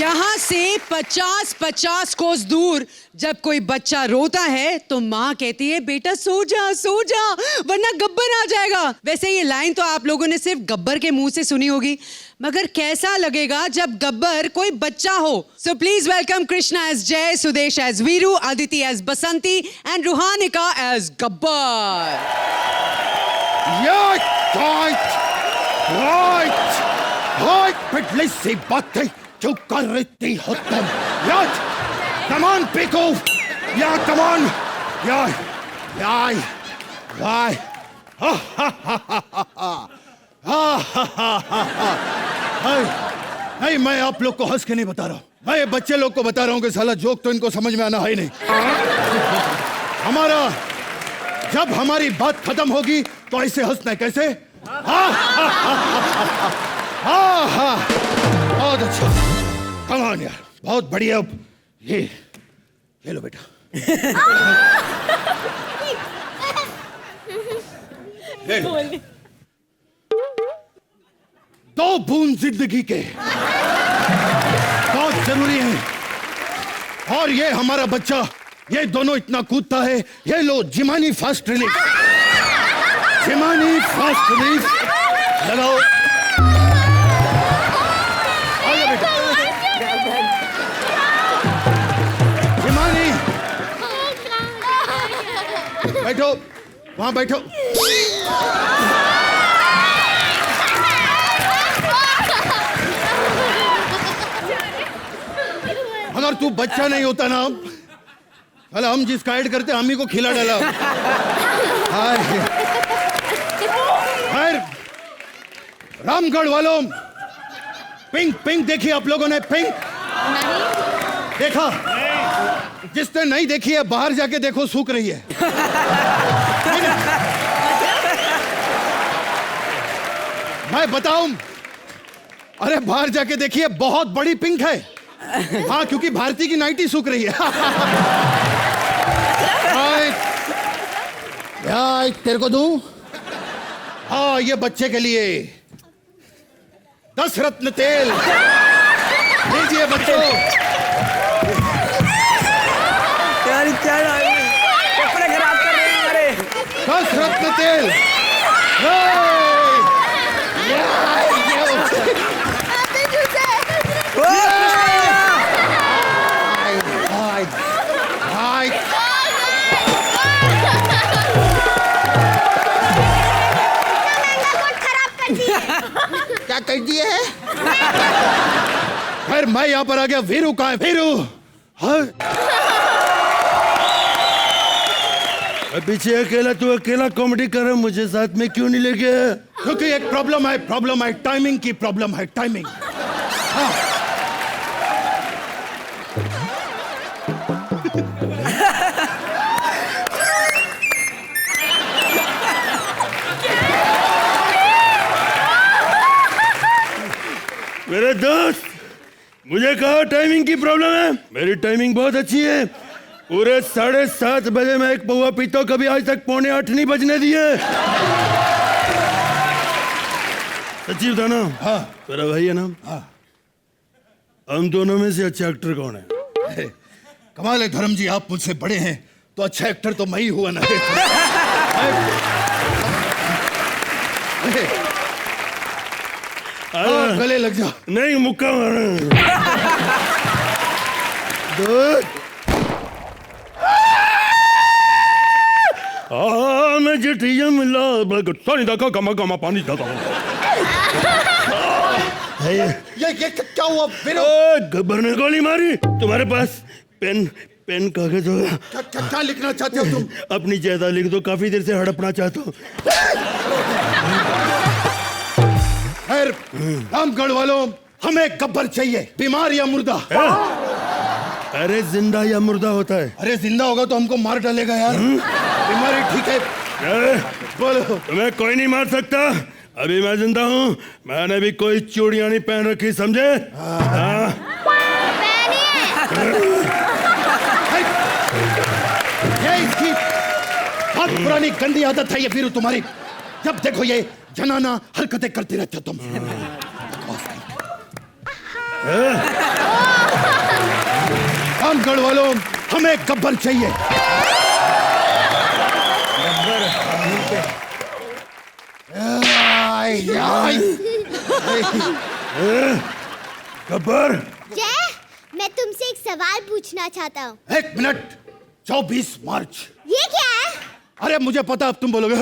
यहाँ से 50-50 कोस दूर जब कोई बच्चा रोता है तो माँ कहती है बेटा सो जा वरना गब्बर आ जाएगा। वैसे ये लाइन तो आप लोगों ने सिर्फ गब्बर के मुंह से सुनी होगी, मगर कैसा लगेगा जब गब्बर कोई बच्चा हो। So please welcome Krishna as Jai, Sudesh as Veeru, Aditi as Basanti and Ruhanika as Gabbar. पिछली सी बातें जो कर रही हो तुम। यार कमान पिको, या कमान, यार यार यार, नहीं मैं आप लोग को हंस के नहीं बता रहा हूँ, मैं ये बच्चे लोग को बता रहा हूँ कि साला जोक तो इनको समझ में आना है ही नहीं। हमारा जब हमारी बात खत्म होगी तो ऐसे हंसना है कैसे? हाँ, बहुत अच्छा, कमान यार, बहुत बढ़िया। अब ये लो बेटा। ले लो। 2 बूंद जिंदगी के बहुत जरूरी है, और ये हमारा बच्चा, ये दोनों इतना कूदता है। ये लो जिमानी फास्ट रिलीफ, जिमानी फास्ट रिलीफ लगाओ। आइए बेटा, जिमानी बैठो, वहां बैठो। अगर तू बच्चा नहीं होता ना, चल हम जिसका ऐड करते हम ही को खिला डाला। रामगढ़ वालों, पिंक देखी आप लोगों ने? पिंक देखा? जिसने नहीं देखी है बाहर जाके देखो, सूख रही है। मैं बताऊं? अरे बाहर जाके देखिए, बहुत बड़ी पिंक है। हाँ, क्योंकि भारती की नाइटी सूख रही है। यार तेरे को दूं? हाँ, ये बच्चे के लिए 10 रत्न तेल लीजिए बच्चों। कपड़े खराब कर रहे हैं हमारे। 10 रत्न तेल। क्या कर दिए है? फिर मैं यहाँ पर आ गया। वीरू कहाँ है? वीरू पीछे अकेला, तू अकेला कॉमेडी कर रहा, मुझे साथ में क्यों नहीं लेके? क्योंकि एक प्रॉब्लम है, टाइमिंग की प्रॉब्लम है, टाइमिंग। हाँ। मेरे दोस्त, मुझे कहा टाइमिंग की प्रॉब्लम है। मेरी टाइमिंग बहुत अच्छी है। पूरे 7:30 बजे मैं एक पौवा पीता हूं, कभी आज तक 7:45 नहीं बजने दिए। सच्ची बता ना? हाँ। तेरा भाई है ना? हाँ। हम दोनों में से अच्छा एक्टर कौन है? कमाल है धर्म जी, आप मुझसे बड़े हैं तो अच्छा एक्टर तो मैं ही हुआ ना। गले लग जा। नहीं, मुक्का मारा। मैं जेठिया मिला पानी दाका गमा पानी दाका। ये क्या हुआ? गब्बर ने गोली मारी। तुम्हारे पास पेन कागज होगा? क्या लिखना चाहते हो तुम? अपनी जायदाद लिख दो, काफी देर से हड़पना चाहता हूँ। रामगढ़ वालों, हमें गब्बर चाहिए, बीमार या मुर्दा? अरे जिंदा या मुर्दा होता है? अरे जिंदा होगा तो हमको मार डालेगा यार। बीमारी ठीक है, बोलो। तुम्हें कोई नहीं मार सकता, अभी मैं जिंदा हूँ। मैंने भी कोई चूड़ियां नहीं पहन रखी, समझे? ये इसकी बहुत पुरानी गंदी आदत है ये वीरू तुम्हारी। जब देखो ये जनाना हरकतें करती रहते हो तुम। रामगढ़ वालों, हमें गब्बर चाहिए। गब्बर, जय, मैं तुमसे एक सवाल पूछना चाहता हूँ। 1 मिनट। 24 मार्च। ये क्या है? अरे मुझे पता, अब तुम बोलोगे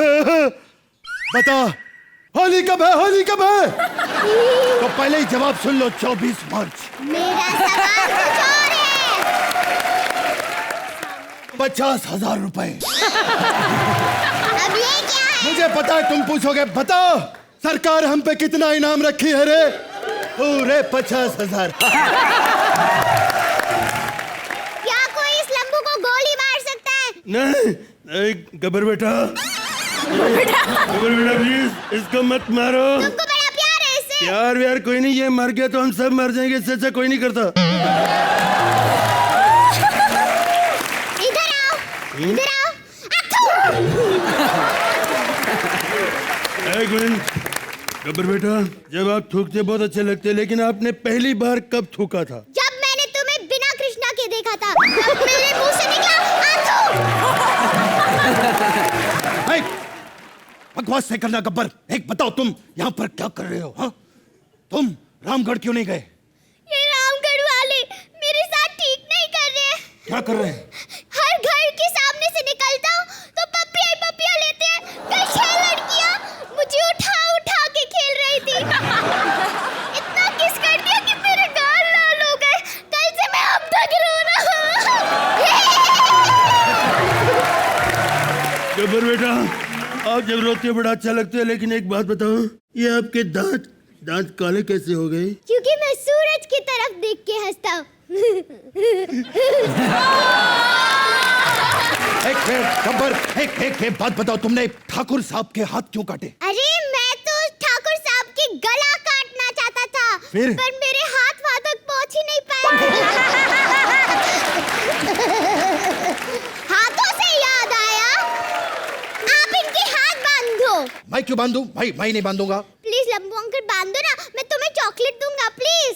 बता होली कब है, होली कब है? तो पहले ही जवाब सुन लो। 24 मार्च। मेरा सवाल कुछ और है। 50,000 रुपए। अब ये क्या है? मुझे पता है तुम पूछोगे, बता सरकार हम पे कितना इनाम रखी है रे? पूरे 50,000। क्या कोई इस लंबू को गोली मार सकता है? नहीं नहीं गब्बर बेटा, गब्बर बेटा प्लीज इसको मत मारो। तुमको बड़ा प्यार है इससे। यार यार कोई नहीं, ये मर गया तो हम सब मर जाएंगे, इससे अच्छा कोई नहीं करता। इधर आओ, इधर आओ। अथू! एक मिनट गब्बर बेटा, जब आप थूकते बहुत अच्छे लगते, लेकिन आपने पहली बार कब थूका था? जब मैंने तुम्हें बिना कृष्णा के देखा था, तब मेरे मुंह से निकला अथू! बकवास नहीं करना गब्बर। एक बताओ, तुम यहाँ पर क्या कर रहे हो? हाँ, तुम रामगढ़ क्यों नहीं गए? ये रामगढ़ वाले मेरे साथ ठीक नहीं कर रहे। क्या कर रहे हैं? हर घर के सामने से निकलता हूँ तो पपिया लेते हैं। कल 6 लड़कियाँ मुझे उठा उठा के खेल रही थी। इतना किस कर दिया कि मेरे गाल लाल हो गए। कल से मैं अब तक रो रहा हूँ। गब्बर बेटा, आप जब रोते हो बड़ा अच्छा लगता है, लेकिन एक बात बताओ, ये आपके दांत काले कैसे हो गए? क्योंकि मैं सूरज की तरफ देख के हंसता हूँ। गब्बर, एक बात बताओ, तुमने ठाकुर साहब के हाथ क्यों काटे? अरे मैं तो ठाकुर साहब की गला काटना चाहता था, फिर? पर मेरे हाथ वहां तक पहुंच ही नहीं पाए। हाथों से याद आया, आप इनके हाथ बांधो। मैं क्यों बांधूं? मैं नहीं बांधूंगा। प्लीज लंबू अंकल बांधो ना, मैं तुम्हें चॉकलेट दूंगा प्लीज।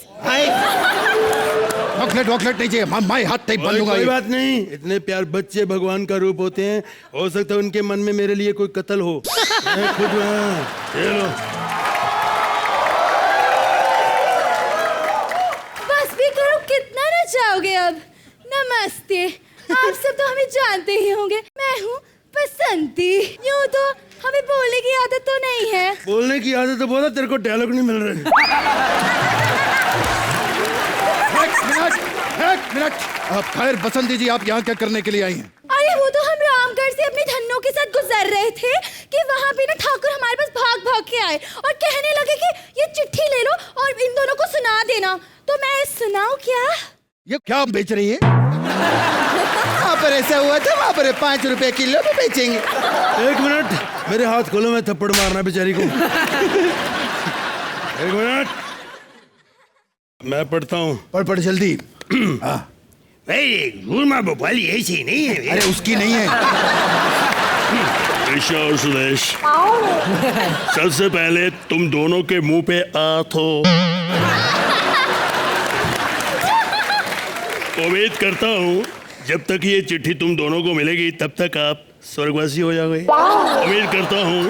चॉकलेट नहीं चाहिए, मैं हाथ नहीं बांधूंगा। कोई बात नहीं, इतने प्यार बच्चे भगवान का रूप होते हैं, हो सकता है उनके मन में मेरे लिए कोई कत्ल हो। मैं खुद चलो। बस भी करो, कितना नचाओगे अब? नमस्ते, आप सब तो हमें जानते ही होंगे, मैं हूँ बसंती। यूँ तो हमें बोलने की आदत तो नहीं है। बोलने की आदत तो बोला, तेरे को डायलॉग नहीं मिल रहे। एक मिनट। खैर बसंती जी, आप यहाँ क्या करने के लिए आई हैं? अरे वो तो हम रामगढ़ से अपने धन्नों के साथ गुजर रहे थे कि वहाँ पे ना ठाकुर हमारे पास भाग के आए और कहने लगे कि ये चिट्ठी ले लो और इन दोनों को सुना देना। तो मैं सुनाऊं क्या? ये क्या बेच रही है? वहाँ पर ऐसा हुआ था, वहाँ पर 5 रुपए किलो में बेचेंगे। एक मिनट, मेरे हाथ खोलो, मैं थप्पड़ मारना बेचारी को। एक मिनट, मैं पढ़ता हूँ। पढ़ जल्दी। घूरमा भोपाली ऐसी नहीं है। अरे उसकी नहीं है। कृष्णा और सुदेश, सबसे पहले तुम दोनों के मुंह पे आथो। उम्मीद करता हूँ जब तक ये चिट्ठी तुम दोनों को मिलेगी तब तक आप स्वर्गवासी हो जाओगे। उम्मीद करता हूँ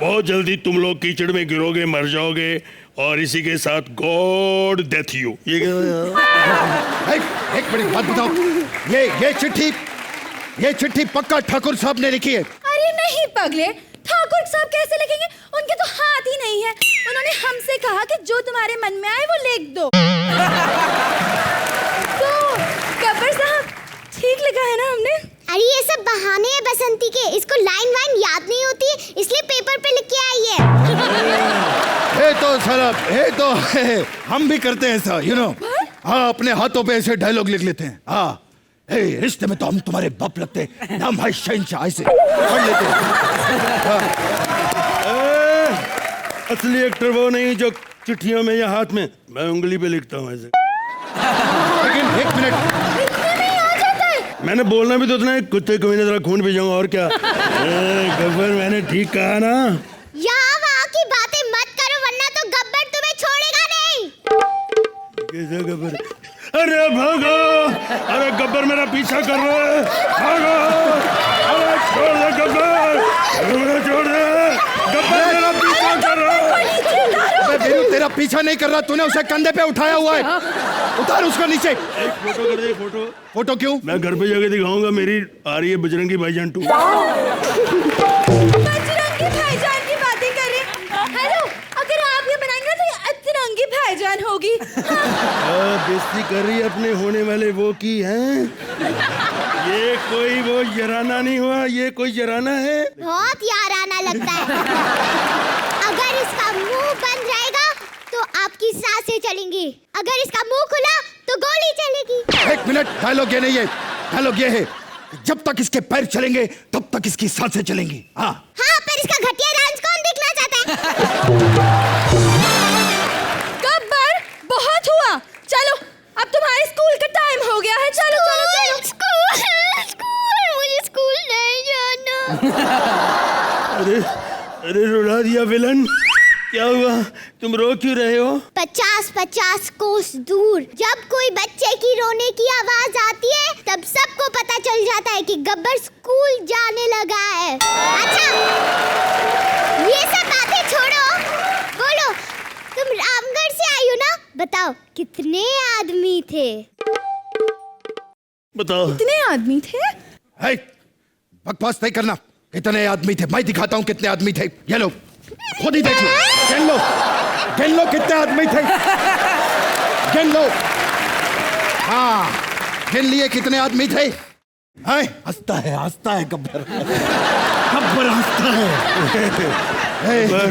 बहुत जल्दी तुम लोग कीचड़ में गिरोगे, मर जाओगे, और इसी के साथ गॉड डेथ यू। ये एक मिनट बात बताओ, ये चिट्ठी पक्का ठाकुर साहब ने लिखी है? अरे नहीं पगले, ठाकुर साहब कैसे लिखेंगे? उनके तो हाथ ही नहीं है। उन्होंने हमसे कहा कि जो तुम्हारे मन में आए वो लिख दो। तो गब्बर साहब, ठीक लिखा है ना हमने? अरे ये सब बहाने हैं बसंती के, इसको लाइन वाइन याद नहीं होती है, इसलिए पेपर पे लिख के आई है। हम भी करते हैं ऐसा, यू नो। हाँ, अपने हाथों पे ऐसे डायलॉग लिख लेते हैं। हाँ, रिश्ते में तो हम तुम्हारे बाप लगते हैं, नाम है शहंशाह, ऐसे पढ़ लेते हैं। असली एक्टर वो नहीं जो चिट्ठियों में या हाथ में, मैं उंगली पे लिखता हूँ ऐसे। लेकिन एक मिनट, मैंने बोलना भी तो उतना है, कुत्ते को मैंने जरा खून भी जाऊंगा और क्या। गब्बर, मैंने ठीक कहा ना? यहाँ वहाँ की बातें मत करो वरना तो गब्बर तुम्हें छोड़ेगा नहीं। कैसे गब्बर? अरे भागो, अरे गब्बर मेरा पीछा कर रहा है, भागो, अरे छोड़ दे गब्बर, मुझे छोड़ दे, गब्बर मेरा पीछा कर रहा है। अबे वीरू, तेरा पीछा नहीं कर रहा, तूने उसे कंधे पे उठाया हुआ है। उतार उसको नीचे। एक फोटो कर दे, फोटो। फोटो क्यों? मैं घर पे जाके दिखाऊंगा, मेरी आ रही है बजरंगी भाईजान 2। बजरंगी भाईजान की बातें कर रहे हैं। हेलो, अगर आप ये बनाएंगे तो ये अतरंगी भाईजान होगी। बेइज्जती कर रही है अपने होने वाले वो की हैं। ये कोई वो यराना नहीं हुआ, ये कोई यराना है। बहुत याराना लगता है। अगर इसका मुंह बंद रहेगा तो आपकी सांसें चलेंगी, अगर इसका मुंह खुला तो गोली चलेगी। 1 मिनट, डायलॉग ये नहीं है। डायलॉग ये है कि जब तक इसके पैर चलेंगे तब तक इसकी सांसें चलेंगी। हाँ हाँ, पर इसका घटिया डांस कौन देखना चाहता है? गब्बर, बहुत हुआ, चलो अब तुम्हारे स्कूल का टाइम हो गया है। चलो चलो चलो। स्कूल, मुझे स्कूल नहीं जाना। अरे अरे रुला दिया विलन, क्या हुआ? तुम रो क्यों रहे हो? 50-50 कोस दूर जब कोई बच्चे की रोने की आवाज आती है तब सबको पता चल जाता है कि गब्बर स्कूल जाने लगा है। अच्छा, ये सब बातें छोड़ो, बोलो तुम रामगढ़ से आई हो ना? बताओ कितने आदमी थे? बताओ। कितने आदमी थे? है, बकवास नहीं करना। कितने आदमी थे मैं दिखाता हूँ कितने आदमी थे। ये लो, खुद ही देख लो, गिन लो कितने आदमी थे, गिन लो। हाँ, गिन लिए कितने आदमी थे। हैं, हंसता है गब्बर, गब्बर हंसता है। पर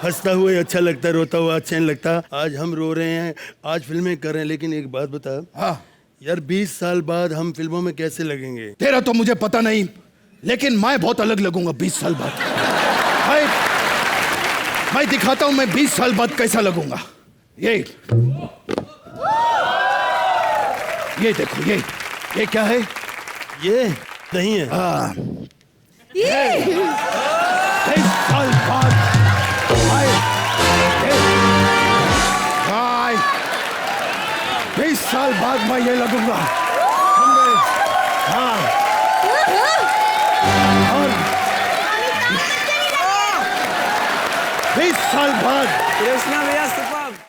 हंसता हुआ ही अच्छा लगता है, रोता हुआ अच्छा नहीं लगता। आज हम रो रहे हैं, आज फिल्में कर रहे हैं, लेकिन एक बात बता हाँ, यार, 20 साल बाद हम फिल्मों में कैसे लगेंगे? तेरा तो मुझे पता नहीं, लेकिन मैं बहुत अलग लगूंगा 20 साल बाद। मैं दिखाता हूं मैं 20 साल बाद कैसा लगूंगा। ये देखो, ये क्या है? ये नहीं है। हाँ, ये 20 साल बाद मैं 20 साल बाद मैं ये लगूंगा। हाँ, और 20 साल बाद कृष्णा भैया